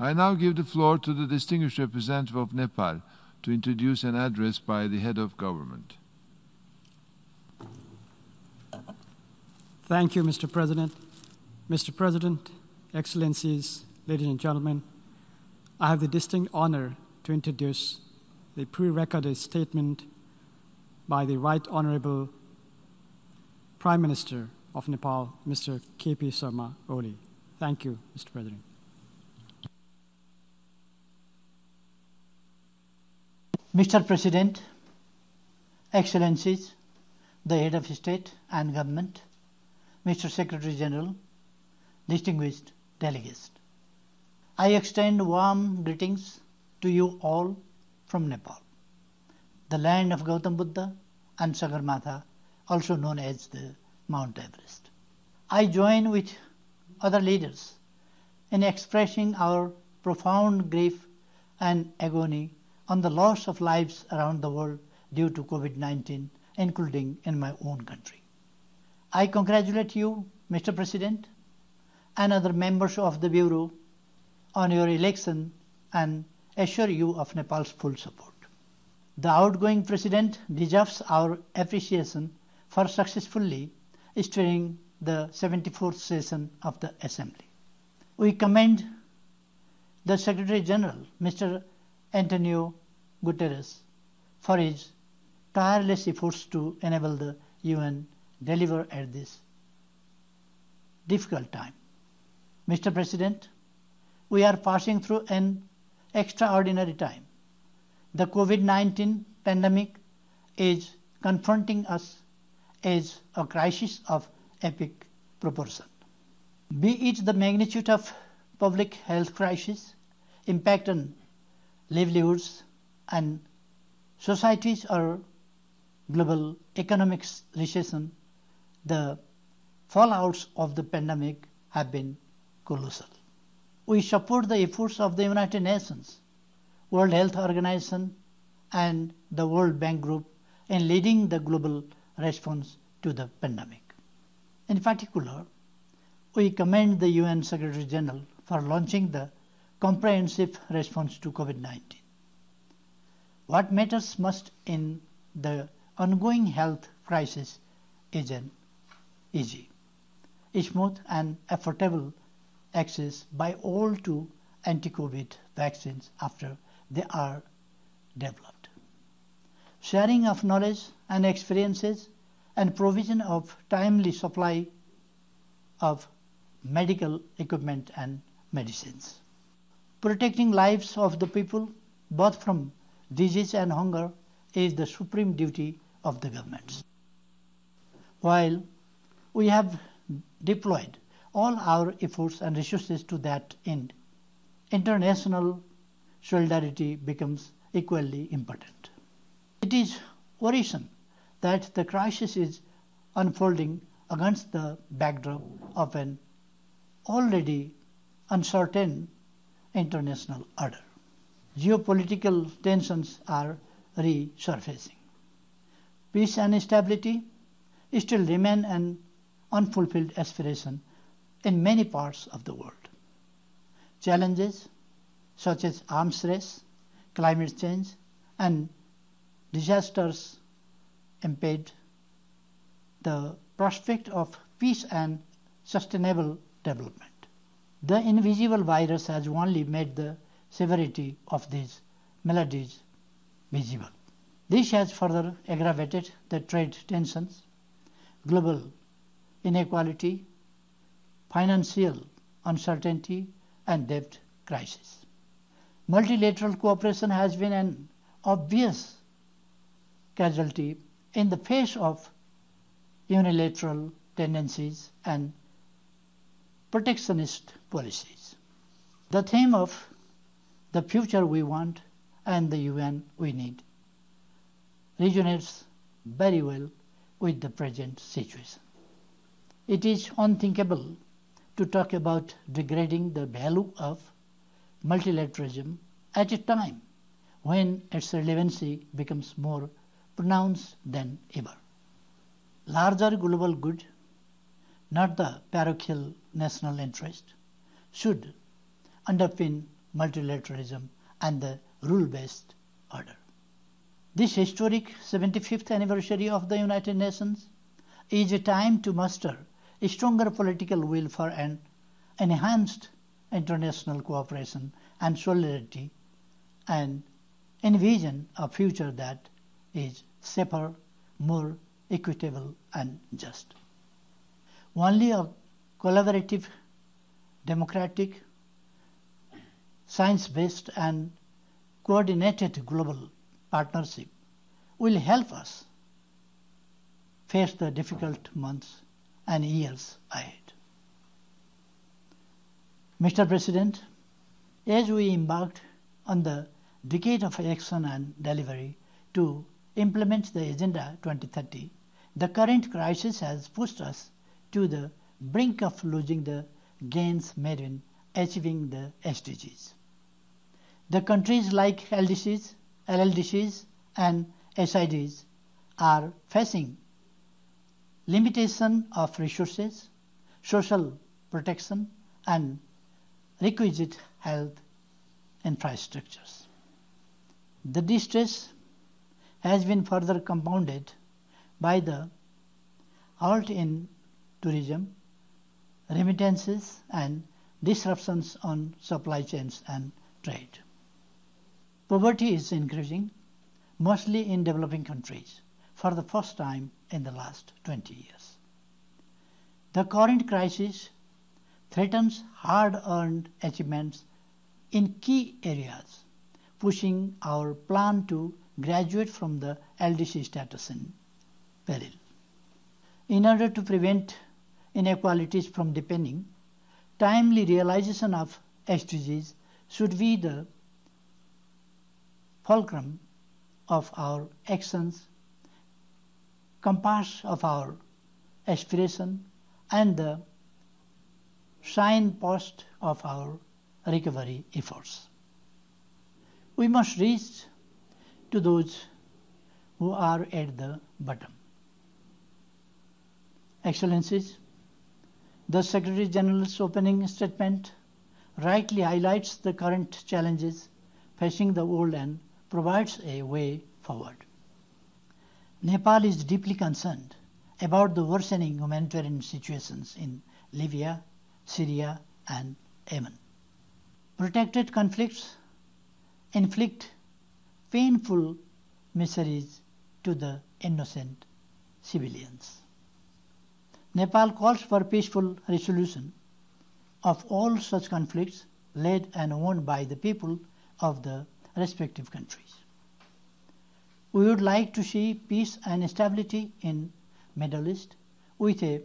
I now give the floor to the distinguished representative of Nepal to introduce an address by the head of government. Thank you, Mr. President. Mr. President, Excellencies, ladies and gentlemen, I have the distinct honor to introduce the pre-recorded statement by the Right Honorable Prime Minister of Nepal, Mr. K.P. Sharma Oli. Thank you, Mr. President. Mr. President, Excellencies, the Head of State and Government, Mr. Secretary General, distinguished delegates, I extend warm greetings to you all from Nepal, the land of Gautam Buddha and Sagarmatha, also known as the Mount Everest. I join with other leaders in expressing our profound grief and agony on the loss of lives around the world due to COVID-19, including in my own country. I congratulate you, Mr. President, and other members of the Bureau on your election and assure you of Nepal's full support. The outgoing President deserves our appreciation for successfully steering the 74th session of the Assembly. We commend the Secretary General, Mr. Antonio Guterres, for his tireless efforts to enable the UN deliver at this difficult time. Mr. President, we are passing through an extraordinary time. The COVID-19 pandemic is confronting us as a crisis of epic proportion. Be it the magnitude of public health crisis, impact on livelihoods and societies, or global economic recession, the fallouts of the pandemic have been colossal. We support the efforts of the United Nations, World Health Organization, and the World Bank Group in leading the global response to the pandemic. In particular, we commend the UN Secretary General for launching the comprehensive response to COVID-19. What matters most in the ongoing health crisis is an easy, smooth and affordable access by all to anti-COVID vaccines after they are developed. Sharing of knowledge and experiences and provision of timely supply of medical equipment and medicines. Protecting lives of the people, both from disease and hunger, is the supreme duty of the governments. While we have deployed all our efforts and resources to that end, international solidarity becomes equally important. It is worrisome that the crisis is unfolding against the backdrop of an already uncertain international order. Geopolitical tensions are resurfacing. Peace and stability still remain an unfulfilled aspiration in many parts of the world. Challenges such as arms race, climate change, and disasters impede the prospect of peace and sustainable development. The invisible virus has only made the severity of these maladies visible. This has further aggravated the trade tensions, global inequality, financial uncertainty, and debt crisis. Multilateral cooperation has been an obvious casualty in the face of unilateral tendencies and protectionist policies. The theme of the future we want and the UN we need resonates very well with the present situation. It is unthinkable to talk about degrading the value of multilateralism at a time when its relevancy becomes more pronounced than ever. Larger global good, not the parochial national interest, should underpin multilateralism and the rule-based order. This historic 75th anniversary of the United Nations is a time to muster a stronger political will for an enhanced international cooperation and solidarity and envision a future that is safer, more equitable and just. Only a collaborative, democratic, science-based and coordinated global partnership will help us face the difficult months and years ahead. Mr. President, as we embarked on the decade of action and delivery to implement the Agenda 2030, the current crisis has pushed us to the brink of losing the gains made in achieving the SDGs. The countries like LDCs, LLDCs and SIDs are facing limitation of resources, social protection and requisite health infrastructures. The distress has been further compounded by the halt in tourism, remittances and disruptions on supply chains and trade. Poverty is increasing, mostly in developing countries, for the first time in the last 20 years. The current crisis threatens hard-earned achievements in key areas, pushing our plan to graduate from the LDC status in peril. In order to prevent inequalities from deepening, timely realization of SDGs should be the fulcrum of our actions, compass of our aspiration, and the signpost of our recovery efforts. We must reach to those who are at the bottom. Excellencies, the Secretary General's opening statement rightly highlights the current challenges facing the world and provides a way forward. Nepal is deeply concerned about the worsening humanitarian situations in Libya, Syria, and Yemen. Protracted conflicts inflict painful miseries to the innocent civilians. Nepal calls for peaceful resolution of all such conflicts led and won by the people of the respective countries. We would like to see peace and stability in Middle East with a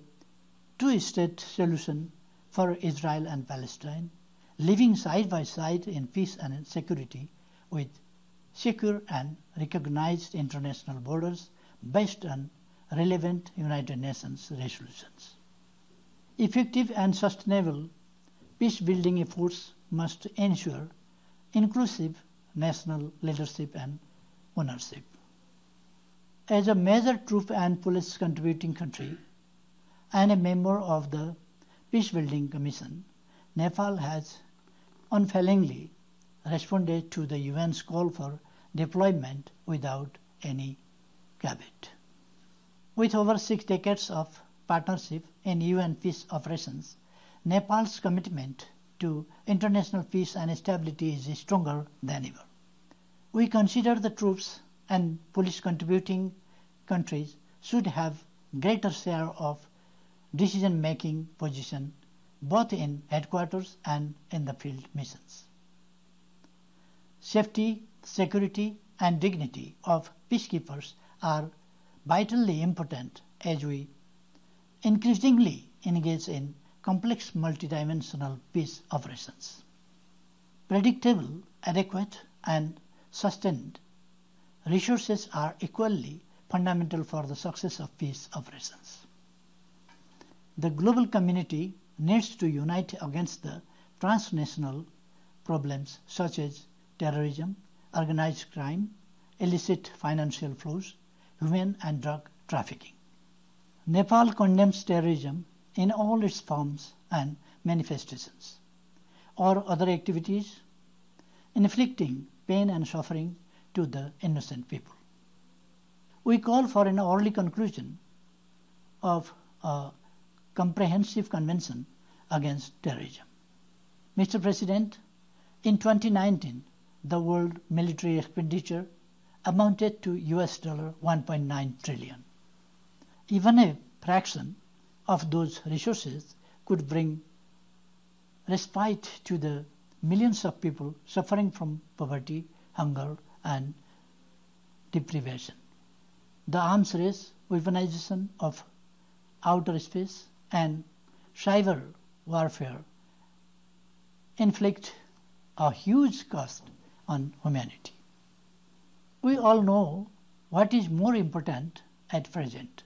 two-state solution for Israel and Palestine, living side by side in peace and security with secure and recognized international borders based on relevant United Nations resolutions. Effective and sustainable peace-building efforts must ensure inclusive national leadership and ownership. As a major troop and police contributing country and a member of the Peace-Building Commission, Nepal has unfailingly responded to the UN's call for deployment without any caveat. With over 6 decades of partnership in UN peace operations, Nepal's commitment to international peace and stability is stronger than ever. We consider the troops and police contributing countries should have greater share of decision-making position both in headquarters and in the field missions. Safety, security, and dignity of peacekeepers are vitally important as we increasingly engage in complex multidimensional peace operations. Predictable, adequate, and sustained resources are equally fundamental for the success of peace operations. The global community needs to unite against the transnational problems such as terrorism, organized crime, illicit financial flows, human and drug trafficking. Nepal condemns terrorism in all its forms and manifestations, or other activities inflicting pain and suffering to the innocent people. We call for an early conclusion of a comprehensive convention against terrorism. Mr. President, in 2019, the world military expenditure amounted to US $1.9 trillion. Even a fraction of those resources could bring respite to the millions of people suffering from poverty, hunger, and deprivation. The arms race, weaponization of outer space, and cyber warfare inflict a huge cost on humanity. We all know what is more important at present,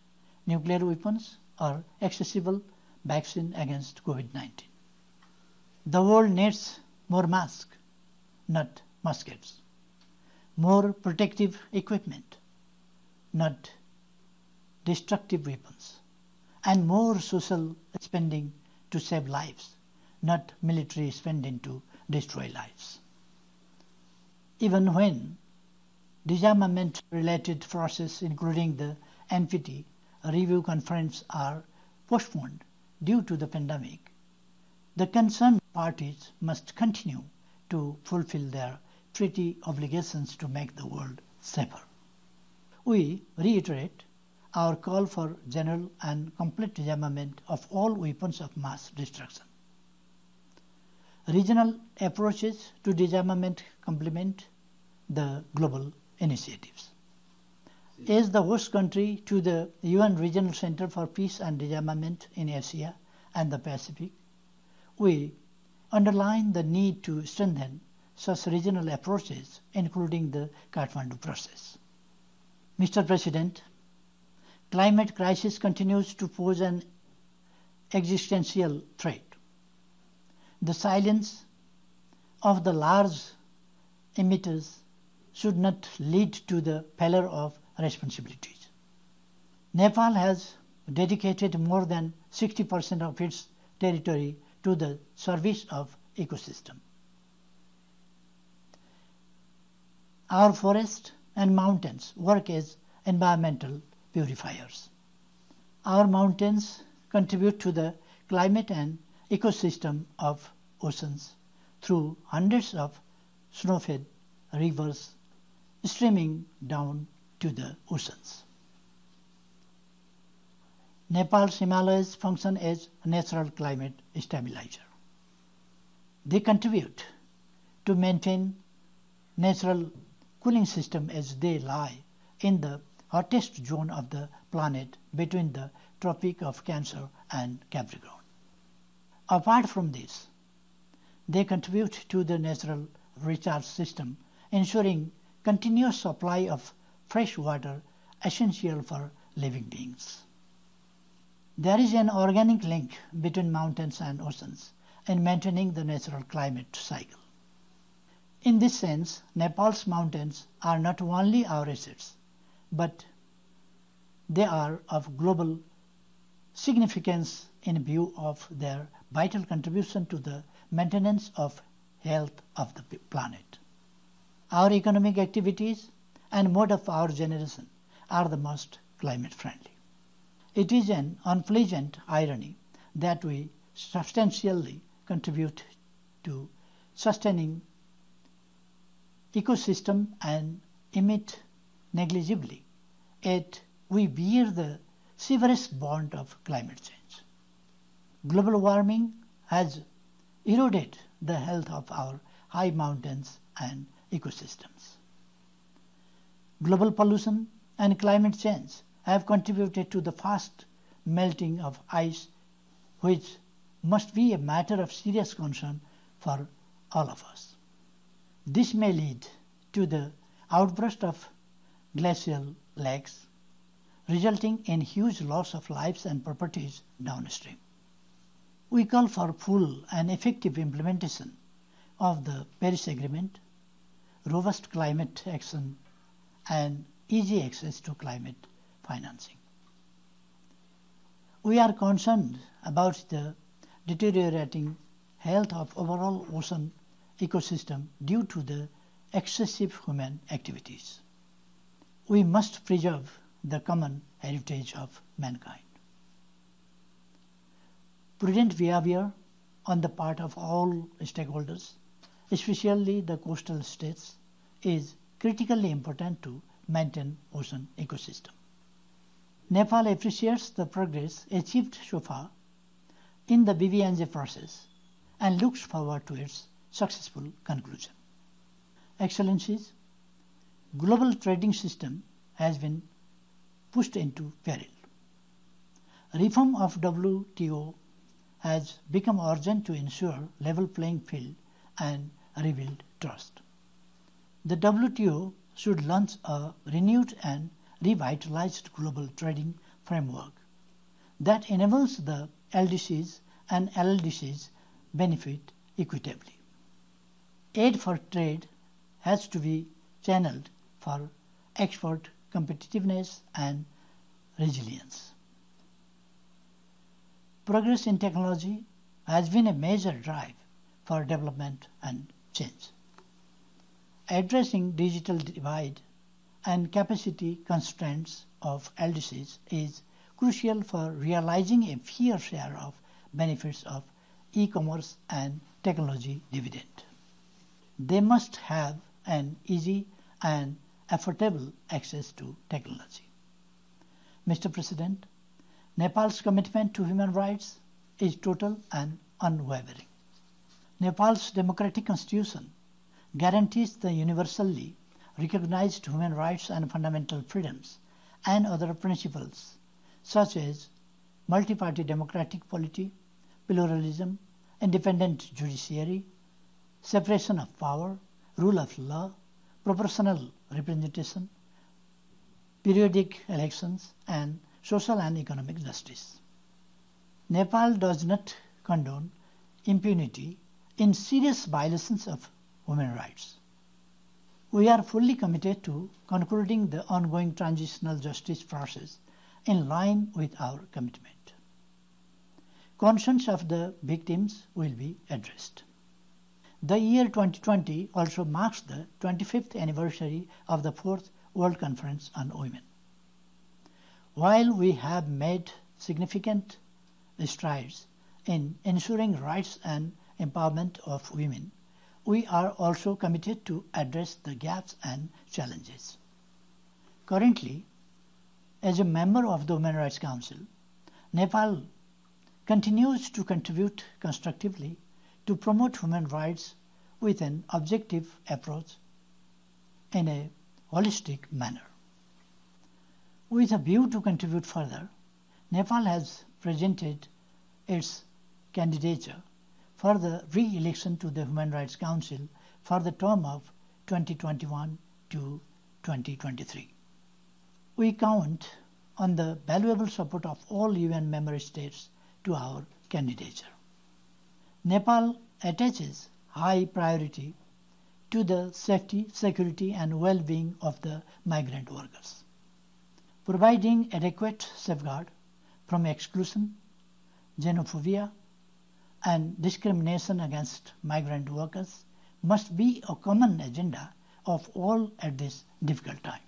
nuclear weapons or accessible vaccine against COVID-19. The world needs more masks, not muskets, more protective equipment, not destructive weapons, and more social spending to save lives, not military spending to destroy lives. Even when disarmament-related process, including the NPT review conference, are postponed due to the pandemic, the concerned parties must continue to fulfill their treaty obligations to make the world safer. We reiterate our call for general and complete disarmament of all weapons of mass destruction. Regional approaches to disarmament complement the global initiatives. As the host country to the UN Regional Center for Peace and Disarmament in Asia and the Pacific, we underline the need to strengthen such regional approaches, including the Kathmandu process. Mr. President, climate crisis continues to pose an existential threat. The silence of the large emitters should not lead to the failure of responsibilities. Nepal has dedicated more than 60% of its territory to the service of ecosystem. Our forests and mountains work as environmental purifiers. Our mountains contribute to the climate and ecosystem of oceans through hundreds of snow-fed rivers streaming down to the oceans. Nepal's Himalayas function as a natural climate stabilizer. They contribute to maintain natural cooling system as they lie in the hottest zone of the planet between the Tropic of Cancer and Capricorn. Apart from this, they contribute to the natural recharge system, ensuring continuous supply of fresh water essential for living beings. There is an organic link between mountains and oceans in maintaining the natural climate cycle. In this sense, Nepal's mountains are not only our assets, but they are of global significance in view of their vital contribution to the maintenance of health of the planet. Our economic activities and mode of our generation are the most climate friendly. It is an unpleasant irony that we substantially contribute to sustaining ecosystem and emit negligibly, yet we bear the severest bond of climate change. Global warming has eroded the health of our high mountains and ecosystems. Global pollution and climate change have contributed to the fast melting of ice, which must be a matter of serious concern for all of us. This may lead to the outburst of glacial lakes, resulting in huge loss of lives and properties downstream. We call for full and effective implementation of the Paris Agreement, robust climate action, and easy access to climate financing. We are concerned about the deteriorating health of overall ocean ecosystem due to the excessive human activities. We must preserve the common heritage of mankind. Prudent behavior on the part of all stakeholders, especially the coastal states, is critically important to maintain ocean ecosystem. Nepal appreciates the progress achieved so far in the BBNJ process and looks forward to its successful conclusion. Excellencies, global trading system has been pushed into peril. Reform of WTO has become urgent to ensure level playing field and rebuild trust. The WTO should launch a renewed and revitalized global trading framework that enables the LDCs and LLDCs benefit equitably. Aid for trade has to be channeled for export competitiveness and resilience. Progress in technology has been a major drive for development and change. Addressing digital divide and capacity constraints of LDCs is crucial for realizing a fair share of benefits of e-commerce and technology dividend. They must have an easy and affordable access to technology. Mr. President, Nepal's commitment to human rights is total and unwavering. Nepal's democratic constitution guarantees the universally recognized human rights and fundamental freedoms and other principles such as multi-party democratic polity, pluralism, independent judiciary, separation of power, rule of law, proportional representation, periodic elections, and social and economic justice. Nepal does not condone impunity in serious violations of human rights. We are fully committed to concluding the ongoing transitional justice process in line with our commitment. Concerns of the victims will be addressed. The year 2020 also marks the 25th anniversary of the 4th World Conference on Women. While we have made significant strides in ensuring rights and empowerment of women, we are also committed to address the gaps and challenges. Currently, as a member of the Human Rights Council, Nepal continues to contribute constructively to promote human rights with an objective approach in a holistic manner. With a view to contribute further, Nepal has presented its candidature for the re-election to the Human Rights Council for the term of 2021 to 2023. We count on the valuable support of all UN member states to our candidature. Nepal attaches high priority to the safety, security, and well-being of the migrant workers. Providing adequate safeguard from exclusion, xenophobia, and discrimination against migrant workers must be a common agenda of all at this difficult time.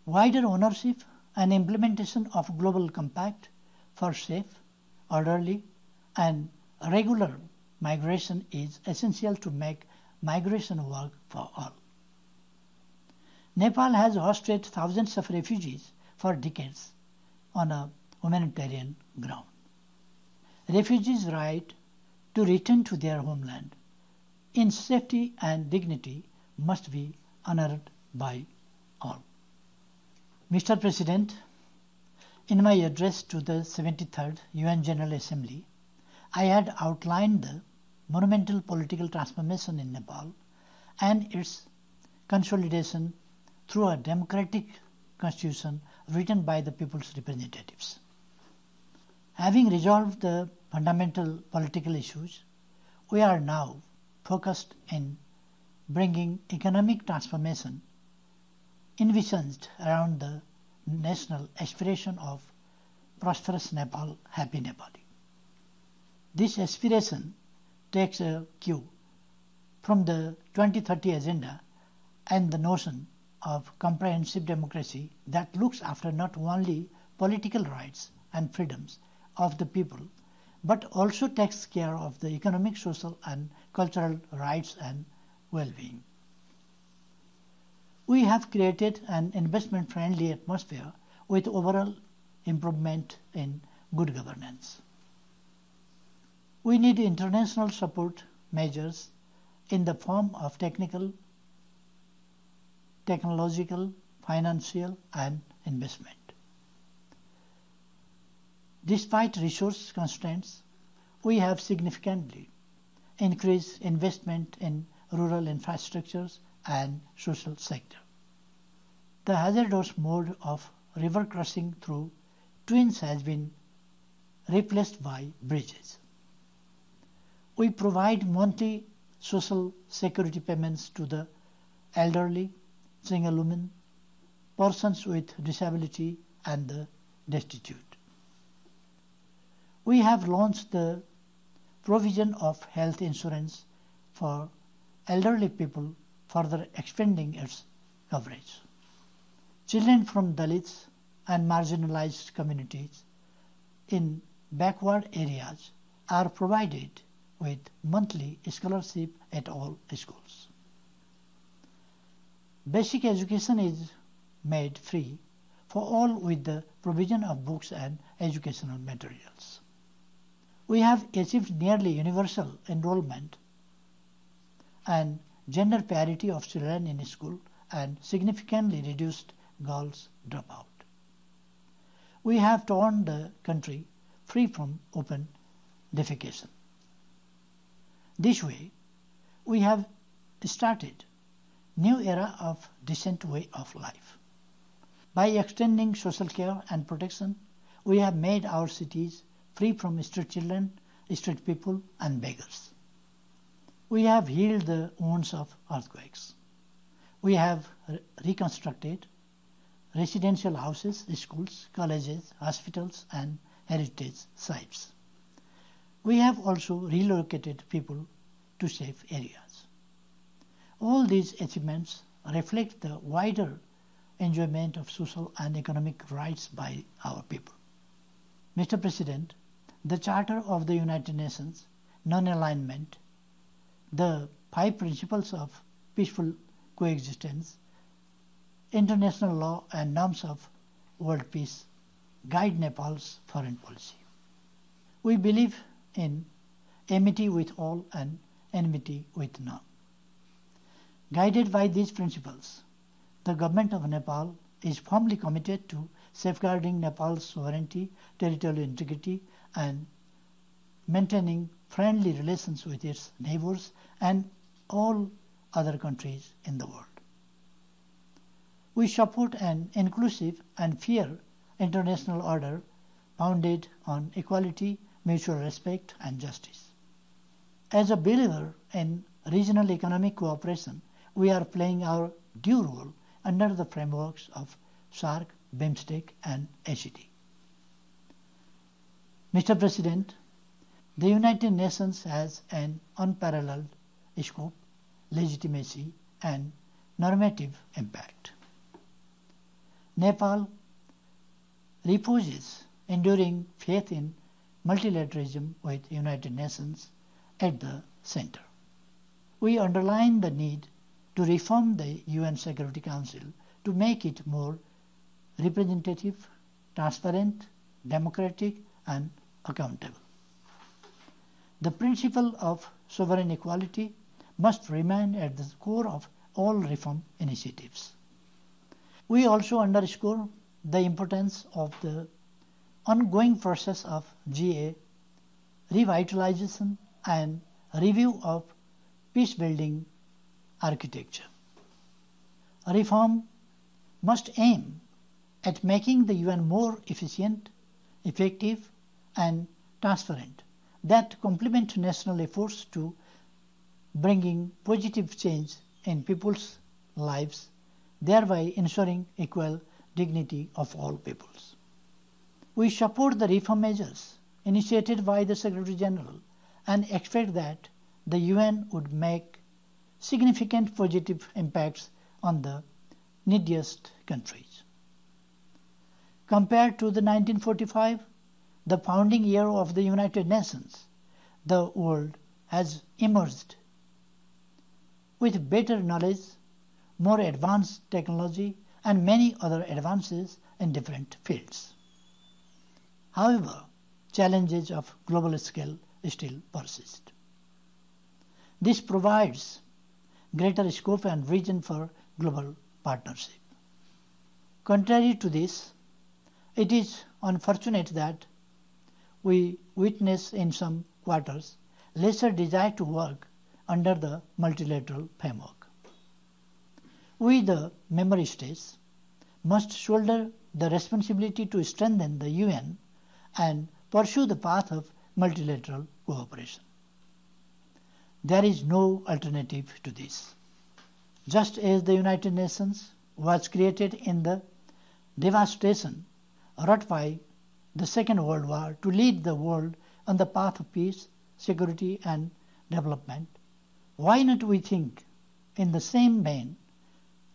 Wider ownership and implementation of Global Compact for safe, orderly, and regular migration is essential to make migration work for all. Nepal has hosted thousands of refugees for decades on a humanitarian ground. Refugees' right to return to their homeland in safety and dignity must be honored by all. Mr. President, in my address to the 73rd UN General Assembly, I had outlined the monumental political transformation in Nepal and its consolidation through a democratic constitution written by the people's representatives. Having resolved the fundamental political issues, we are now focused in bringing economic transformation envisioned around the national aspiration of prosperous Nepal, happy Nepali. This aspiration takes a cue from the 2030 agenda and the notion of comprehensive democracy that looks after not only political rights and freedoms of the people, but also takes care of the economic, social and cultural rights and well-being. We have created an investment-friendly atmosphere with overall improvement in good governance. We need international support measures in the form of technological, financial and investment. Despite resource constraints, we have significantly increased investment in rural infrastructures and social sector. The hazardous mode of river crossing through twins has been replaced by bridges. We provide monthly social security payments to the elderly, single women, persons with disability and the destitute. We have launched the provision of health insurance for elderly people, further expanding its coverage. Children from Dalits and marginalized communities in backward areas are provided with monthly scholarship at all schools. Basic education is made free for all with the provision of books and educational materials. We have achieved nearly universal enrollment and gender parity of children in school and significantly reduced girls dropout. We have torn the country free from open defecation. This way, we have started new era of decent way of life. By extending social care and protection, we have made our cities free from street children, street people and beggars. We have healed the wounds of earthquakes. We have reconstructed residential houses, schools, colleges, hospitals and heritage sites. We have also relocated people to safe areas. All these achievements reflect the wider enjoyment of social and economic rights by our people. Mr. President, the Charter of the United Nations, non-alignment, the 5 principles of peaceful coexistence, international law and norms of world peace guide Nepal's foreign policy. We believe in amity with all and enmity with none. Guided by these principles, the government of Nepal is firmly committed to safeguarding Nepal's sovereignty, territorial integrity, and maintaining friendly relations with its neighbors and all other countries in the world. We support an inclusive and fair international order founded on equality, mutual respect, and justice. As a believer in regional economic cooperation, we are playing our due role under the frameworks of SAARC, BIMSTEC, and ACT. Mr. President, the United Nations has an unparalleled scope, legitimacy, and normative impact. Nepal reposes enduring faith in multilateralism with United Nations at the center. We underline the need to reform the UN Security Council to make it more representative, transparent, democratic, and accountable. The principle of sovereign equality must remain at the core of all reform initiatives. We also underscore the importance of the ongoing process of GA revitalization and review of peace-building architecture. Reform must aim at making the UN more efficient, effective, and transparent that complement national efforts to bringing positive change in people's lives, thereby ensuring equal dignity of all peoples. We support the reform measures initiated by the Secretary General and expect that the UN would make significant positive impacts on the neediest countries. Compared to the 1945, the founding year of the United Nations, the world has emerged with better knowledge, more advanced technology, and many other advances in different fields. However, challenges of global scale still persist. This provides greater scope and vision for global partnership. Contrary to this, it is unfortunate that we witness in some quarters lesser desire to work under the multilateral framework. We, the member states, must shoulder the responsibility to strengthen the UN and pursue the path of multilateral cooperation. There is no alternative to this. Just as the United Nations was created in the devastation wrought by the Second World War to lead the world on the path of peace, security, and development, why not we think in the same vein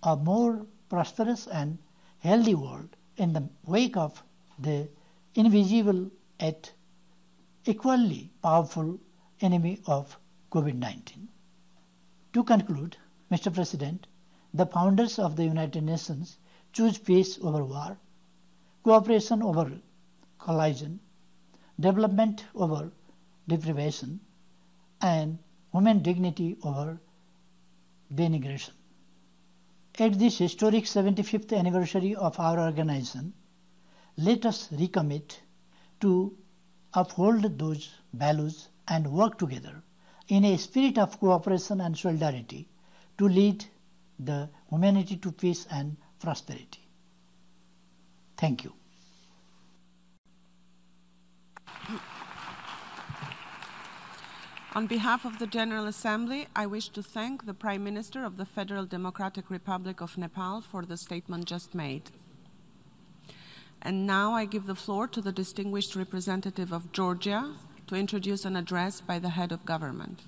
a more prosperous and healthy world in the wake of the invisible yet equally powerful enemy of COVID-19. To conclude, Mr. President, the founders of the United Nations choose peace over war, cooperation over collision, development over deprivation, and human dignity over denigration. At this historic 75th anniversary of our organization, let us recommit to uphold those values and work together in a spirit of cooperation and solidarity to lead the humanity to peace and prosperity. Thank you. On behalf of the General Assembly, I wish to thank the Prime Minister of the Federal Democratic Republic of Nepal for the statement just made. And now I give the floor to the distinguished representative of Georgia to introduce an address by the head of government.